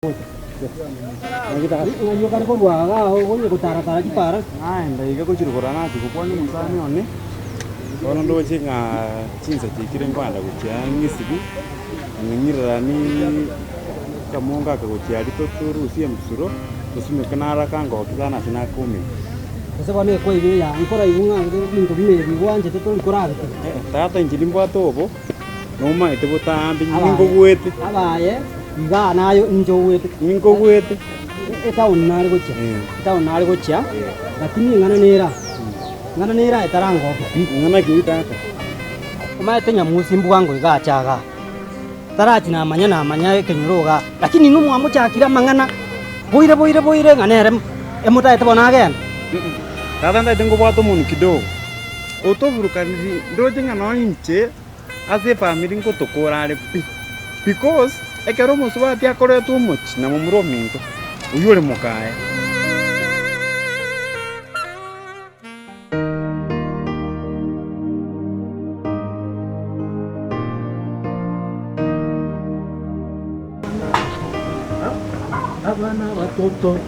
Kita ngajukan ko buaga ko ko tara-tara di para. Ndai ko chiri korana ati kuponi musani one. Kono ndo chinga chinza chikire mpanda kuchya ngisibi. Ngirani kamonga ka kuchya ditoturu usie msuro. Tusime kanara kango kizana sina kumi. Sasa bane ko ibe ya nkora ibunga ngo bimezi wanje to nkora. Tata njilimbo atobo. Noma ite butambi ningo gwete. Abaye iga nayo njowete ningo gwete. Eta unari gocha. Eta unari gocha. Lakini ngana nera etarango. Ngana kiita. Kuma tenya musimbu wangu igachaga. Tarachi na manya kenyuroga. Lakini numu amuchakira mangana. Boire ngana emuta etabona again. Tata ndai tengo bwato mun kidogo. Otoburuka ndoje ngana inche ase family ngotokora ale because ekero muswa ati akore too much na mumuro minto uyore mukaya abana batoto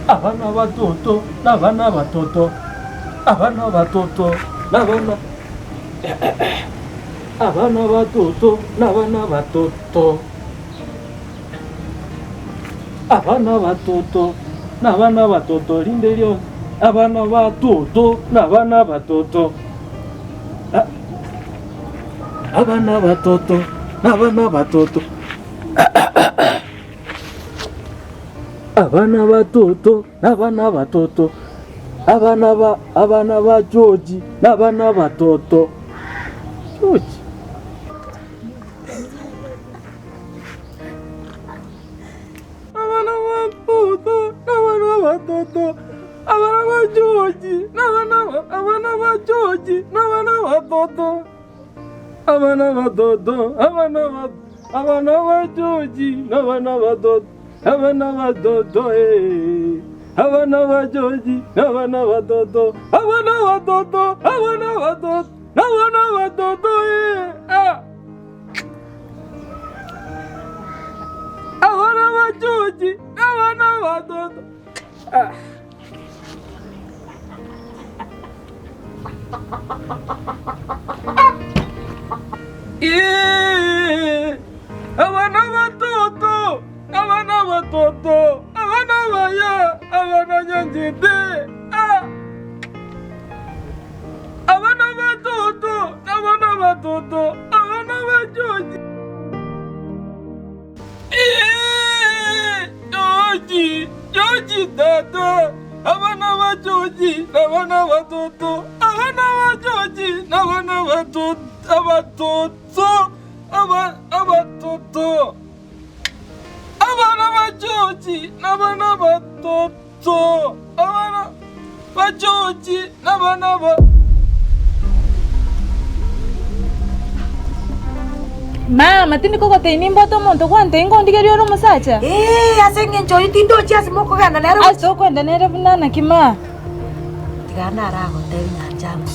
abana batoto abana batoto abana batoto abana abana batoto abana batoto abana batoto abana batoto lindelio abana batoto abana batoto abana batoto abana batoto abana batoto abana batoto abana ba George abana batoto George batoto abana ba George abana ba George abana batoto abana batoto abana ba George abana batoto abana batoto abana ba George abana batoto abana batoto abana batoto abana batoto abana ba George abana batoto abana batoto abana batoto abana baya abana nyanjide abana batoto abana batoto abana ba George George tata abana ba George abana batoto abana ba George abana batoto abatoto abatoto abana ba George abana batoto abana ba George abana ba Mama, tini koko tini mboto monto kwante ingo ndigeri oro musacha. Asenge njo itindo chiasi moko ganda nero. Aso kwenda nere bunana kima. Tigana arago tebi nyanjama.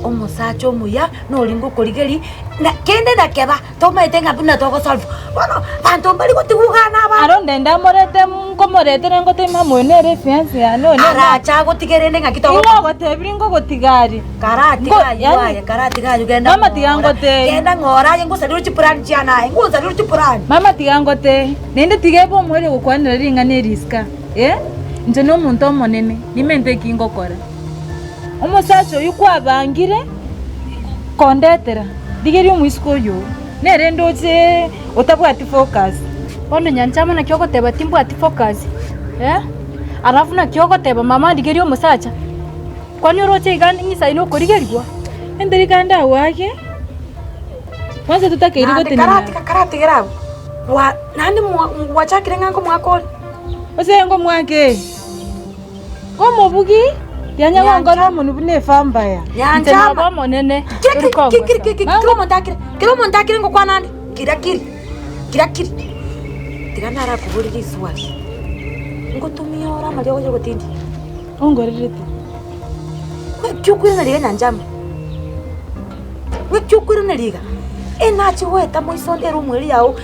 Omusacha omuya nolingo koligeri na kende na keba toma itenga buna toko solve. Bono bantu mbali kotigugana ba. Aronde ndamorete mkomorete ngo tema monere fiance ya no. Ara cha gotigerende ngakitoko. Ingo gotebiri ngo gotigari. Karati gayu karati gayu genda. Mama tigango te. Genda ngora yengo saduru chipurani chiana. Yengo saduru chipurani. Mama tigango te. Nende tigebo mwere gukwanira ringa ne riska. Nje no muntu omonene nimente kingo kora. Omusacho yukwabangire kondetera digeri omwisiko yo nere ndoche otabwati focus bono nyanchama na kyoko teba timbwati focus arafu na kyoko teba mama digeri omusacha kwani oroche igandi ngisa ino korigerwa enderi kanda wake kwanza tutakeiri gote karati gerabo wa nandi mwachakire ngango mwakoli osengo mwake komo bugi Yanya wangara munu bune fambaya. Yanja ba monene. Kilo montakire ngo kwanandi. Kirakiri. Tigana kuburi swali. Ngo tumiora mali yo gotindi. Ongorerete. We cyukuri na liga nyanjama. We cyukuri na liga. Enachi weta moisondera umweli yawo.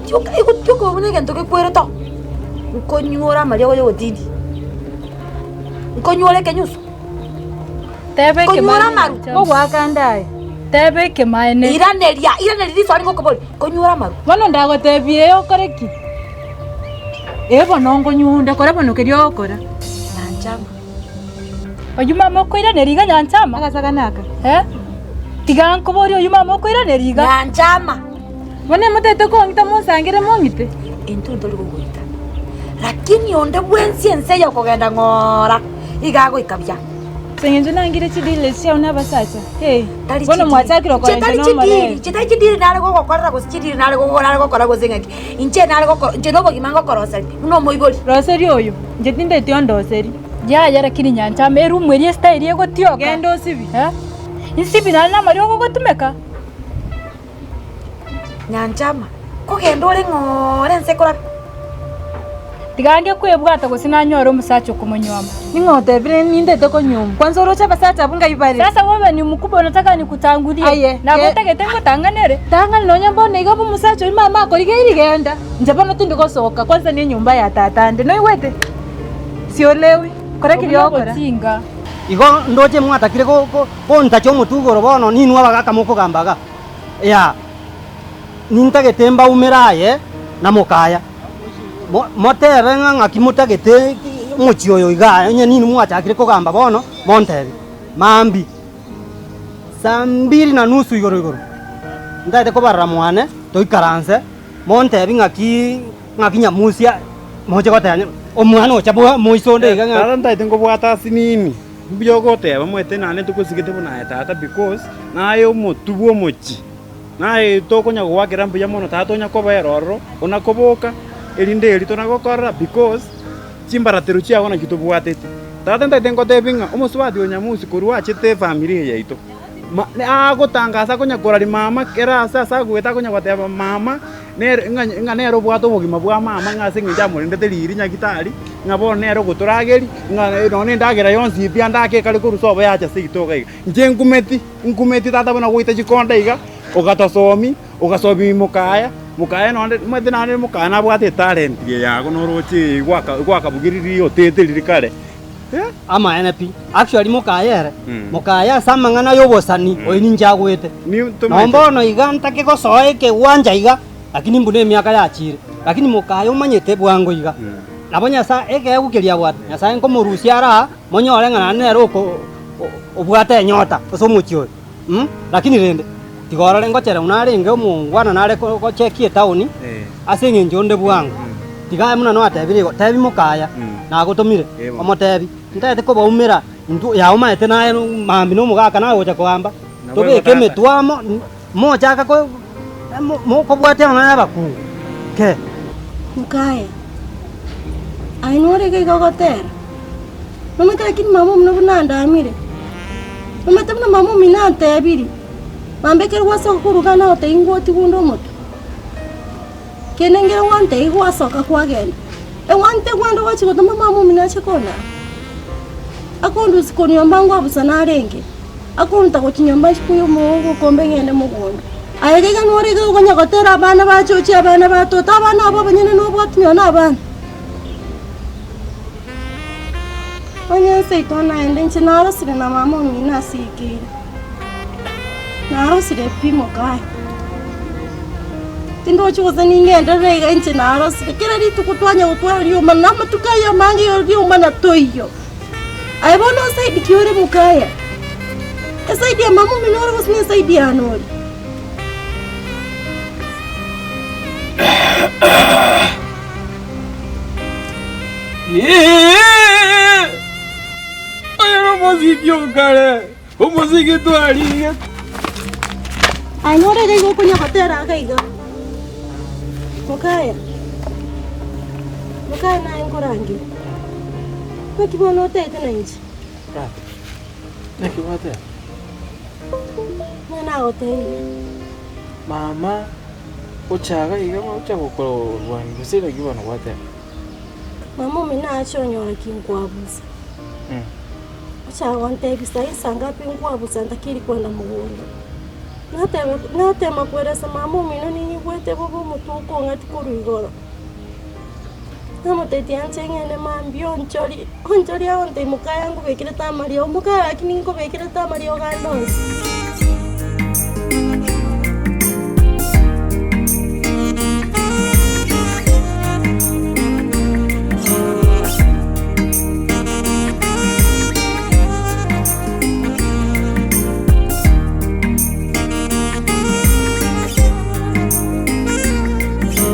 Ikutyoka ubunege ntoke kwere to. Nkonyora Maria goyo gotindi. Nkonyore kenyusu. Tebe ke Konyora maru. Ogwakandae. Tebe ke maene. Iraneria swali ngokoboli. Konyora maru. Bono ndagotebie okoreki. Bono ngonyunda kora bono kerio okora. Nanjama. Oyu mama koira neriga nyanchama. Agasaka naka. Tiga nkobori oyu mama koira neriga. Nanjama. Bone mutete kongita musangire mongite. Entu ndoli gogoita. Lakini onde bwensi ense yo kogenda ngora. Igago ikabya. Sengenje nangire chidile cia una basacha. Bono mwachakiro kwa nje no mare. Chidile nale gogokorera gusichidile nale gogokora gozengaki. Inche nale gokora, inche no bogimango koroseri. Uno moiboli. Roseri oyo. Nje tinde tiondo oseri. Ya lakini nyanchama eru mweri style yego tioka. Gendo sibi. Insibi na mari gogotumeka. Nyanchama. Kogenda ore ngore ense kora. Tigange kwebwata gusina nyoro musacho kumunywama. Ningote vile nindete ko nyumba. Kwanza urocha basacha bunga ibari. Sasa wewe ni mkubwa unataka nikutangulie. Na goteke tengo tanganere. Tanga nonya mbone igapo musacho mama akorige irigenda. Njabana tundiko soka kwanza ni nyumba ya tatande. No iwete. Siolewi. Kora kiriokora. Tinga. Igo ndoche mwatakire ko ntacho mutugoro bono ninwa bagaka moko gambaga. Ya. Nintage temba umeraye na mokaya. Motebe ngakimutagete muchioyo iga nya nini mwachakire ko gamba bono montebe. Mambi. Saa 2:30 igoro. Ndaite ko barra mwane to ikaranse. Montebe ngakinya musia moje gotanya omwana ochabu moisonde iga tata ndaite ngobwata sinini byogoteba mwete nane tukusigete bunaye tata because naye omotubu omochi naye tokonya gwakira mbuya mono tata onya koberoro onakoboka erinde eri tonagokorera because chimbaratero chiago na kitobwatete tata ndaite ngotebinga omoswati onyamusi korwa achete family yaito agotangaza konya korari mama kera sasa gweta konya goteba mama nga nero bwato bogima bwa mama ngase nginja murindete riri nyagitari ngabo nero guturageri nga none ndagera yonsi pia ndake kali kurusobo yacha sigitoga iga nje ngumeti tata bona gwita chikonda iga ogatosomi ogasobi mukaya nonde mwete nane mukana bwate talent yago norochi gwaka bugiriri otete ririkare ama NP actually mukaya samangana yobosani oini njagwete nombono iga ntake gosoe ke wanja iga lakini mbune miaka yachire lakini mukaya umanyete bwango iga nabonya sa eke gukiria bwate nyasaye nkomurusiara monyore ngana nero obwate nyota osomuchio lakini rende tigorore ngochere unaringe omungwana nare ko check town asinge njonde bwango tigaye muna no atebire tebi mukaya na gutumire omotebi ndete ko baumira ndu ya umaete naye mambi no mugaka nawe gocha kwamba tobeke metwamo mochaka ko ko bwate na baku ke mukaya ainore ke gogotera nomete lakini mama mno bunanda amire nomete mna mama mina tebiri mambe ke waso kurugana ote ingoti gundo moto kenengera wante igwaso ka kwagenda wante gwando wachi ko mama mina chekona akondu sikoni mbangu abusana arenge akondu takochinyamba chikuyo mugo kombe ngende mugondo ayega nore ke gonya gotera abana bachochi abana batota abana abo banyene no bwatnyo na abana onye seitona ende nchinaro sire na mama mina sikira naro sire pimo kai tindo chuza ningenda rega nchinaro sire kera litukutwanya utwalio manama tukaya mangi yo mana toyo ai bono saidi kiore mukaya saidi ya mama minoro wasne saidi ya nori Muziki ukale, umuziki twaliye. Ai nore gaigo kunya batera gaiga. Mukaya na enkorangi. Kweki bono tete na inchi. Naki wate. Mwana otei. Mama uchaga iga ucha gukoro rwani gusira gibana wate. Mama mina achonyora kinkwabuza. Ucha wante bisa isanga pingwabuza ndakiri kwenda mugondo. natema kweresa mama omino ninyigwete bobo omotuko ng'ati korwa igoro namotetia nche ng'ende mambi onchori ago ntaimokaya nkobekire tamari omokaya lakini nkobekire tamari oganda onsi